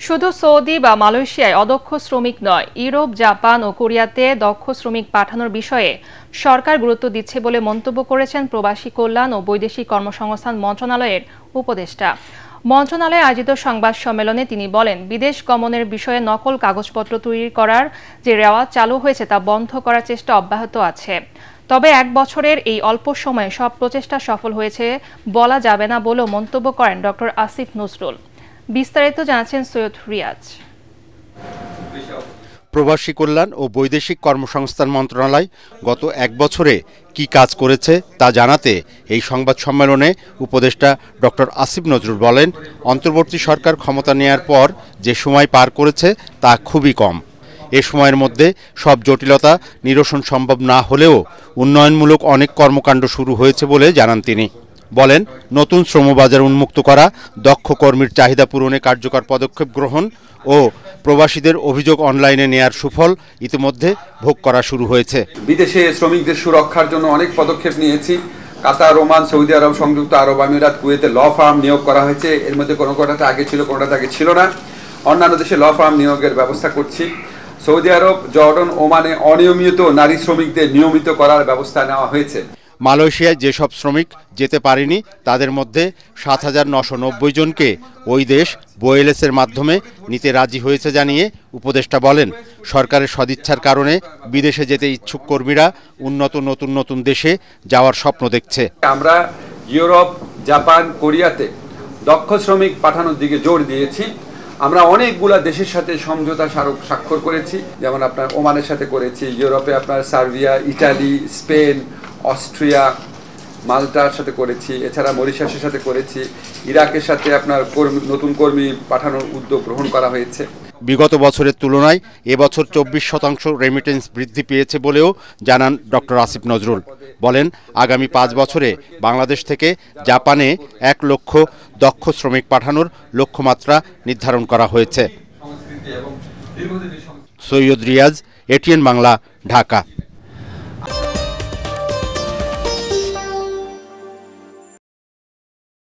শুধু সৌদি বা মালয়েশিয়ায় অদক্ষ শ্রমিক নয়, ইউরোপ, জাপান ও কোরিয়াতে দক্ষ শ্রমিক পাঠানোর বিষয়ে সরকার গুরুত্ব দিচ্ছে বলে মন্তব্য করেছেন প্রবাসী কল্যাণ ও বৈদেশিক কর্মসংস্থান মন্ত্রণালয়ের উপদেষ্টা। মন্ত্রণালয়ে আয়োজিত সংবাদ সম্মেলনে তিনি বলেন, বিদেশ গমনের বিষয়ে নকল কাগজপত্র তৈরি করার যে রেওয়াজ চালু হয়েছে তা বন্ধ করার চেষ্টা অব্যাহত আছে। তবে 1 বছরের এই অল্প সময়ে সব প্রচেষ্টা সফল হয়েছে বলা যাবে না বলেও মন্তব্য করেন ডক্টর আসিফ নজরুল। বিস্তারিত জানাচ্ছেন সৈয়দ রিয়াজ। প্রবাসী কল্যাণ ও বৈদেশিক কর্মসংস্থান মন্ত্রণালয় গত 1 বছরে কি কাজ করেছে তা জানাতে এই সংবাদ সম্মেলনে উপদেষ্টা ডক্টর আসিফ নজরুল বলেন, অন্তর্বর্তী সরকার ক্ষমতা নেয়ার পর যে সময় পার করেছে তা খুবই কম। এ সময়ের মধ্যে সব জটিলতা নিরসন সম্ভব না হলেও উন্নয়নমূলক অনেক কর্মকাণ্ড শুরু হয়েছে বলে জানান তিনি। বলেন, নতুন শ্রমবাজার উন্মুক্ত করা, দক্ষ কর্মীর চাহিদা পূরণে কার্যকর পদক্ষেপ গ্রহণ ও প্রবাসীদের অভিযোগ অনলাইনে নেয়ার সুফল ইতিমধ্যে ভোগ করা শুরু হয়েছে। বিদেশে শ্রমিকদের সুরক্ষার জন্য অনেক পদক্ষেপ নিয়েছি। কাতার, ওমান, সৌদি আরব, সংযুক্ত আরব আমিরাত, কুয়েতে ল ফার্ম নিয়োগ করা হয়েছে। এর মধ্যে কোনোটাতে আগে ছিল, কোনোটাতে আগে ছিল না। অন্যান্য দেশে ল ফার্ম নিয়োগের ব্যবস্থা করছি। সৌদি আরব, জর্ডন, ওমানে অনিয়মিত নারী শ্রমিকদের নিয়মিত করার ব্যবস্থা নেওয়া হয়েছে। মালয়েশিয়ায় যেসব শ্রমিক যেতে পারেনি তাদের মধ্যে ৭,৯৯০ জনকে ওই দেশ বোয়েলএসের মাধ্যমে নিতে রাজি হয়েছে জানিয়ে উপদেষ্টা বলেন, সরকারের সদিচ্ছার কারণে বিদেশে যেতে ইচ্ছুক কর্মীরা উন্নত নতুন দেশে যাওয়ার স্বপ্ন দেখছে। আমরা ইউরোপ, জাপান, কোরিয়াতে দক্ষ শ্রমিক পাঠানোর দিকে জোর দিয়েছি। আমরা অনেকগুলা দেশের সাথে সমঝোতা স্বাক্ষর করেছি, যেমন আপনার ওমানের সাথে করেছি, ইউরোপে আপনার সার্বিয়া, ইটালি, স্পেন, অস্ট্রিয়া, মাল্টার সাথে করেছি, এছাড়া মরিশাসের সাথে করেছি। ইরাকের সাথে আপনার নতুন কর্মী পাঠানোর উদ্যোগ গ্রহণ করা হয়েছে। বিগত বছরের তুলনায় এবছর 24% রেমিটেন্স বৃদ্ধি পেয়েছে বলেও জানান ডক্টর আসিফ নজরুল। বলেন, আগামী 5 বছরে বাংলাদেশ থেকে জাপানে 1 লক্ষ দক্ষ শ্রমিক পাঠানোর লক্ষ্যমাত্রা নির্ধারণ করা হয়েছে। সৈয়দ রিয়াজ, এটিএন বাংলা, ঢাকা।